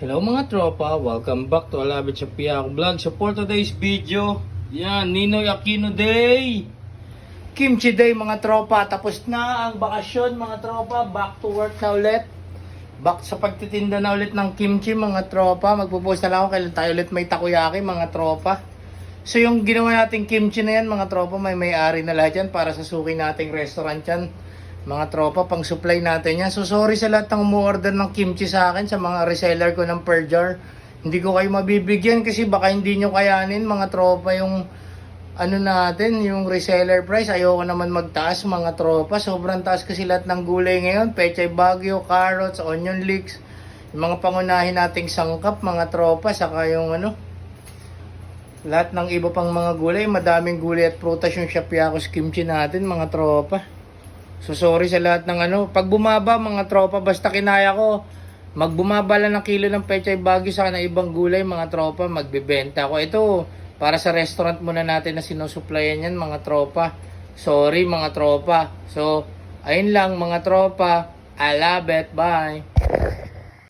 Hello mga tropa, welcome back to Alabit sa Piako Vlog. So for today's video, yan, Ninoy Aquino Day, Kimchi Day mga tropa. Tapos na ang bakasyon mga tropa, back to work na ulit. Back sa pagtitinda na ulit ng kimchi mga tropa. Magpo-post na lang ako kailan tayo ulit may takoyaki mga tropa. So yung ginawa nating kimchi na yan mga tropa, may-ari na lahat yan para sa suki nating restaurant yan. Mga tropa, pang supply natin yan. So sorry sa lahat ng umu-order ng kimchi sa akin, sa mga reseller ko ng per jar. Hindi ko kayo mabibigyan kasi baka hindi nyo kayanin mga tropa yung ano natin, yung reseller price. Ayoko naman magtaas mga tropa. Sobrang taas kasi lahat ng gulay ngayon. Pechay Bagyo, carrots, onion leeks. Yung mga pangunahin nating sangkap mga tropa. Saka yung lahat ng iba pang mga gulay. Madaming gulay at prutas yung Shapiakos kimchi natin mga tropa. So sorry sa lahat ng pag bumaba mga tropa, basta kinaya ko, magbumaba lang ng kilo ng Pechay Bagyo sa ng ibang gulay mga tropa, magbebenta ko. Ito, para sa restaurant muna natin na sinusuplayan yan mga tropa. Sorry mga tropa. So, ayun lang mga tropa. I love it. Bye.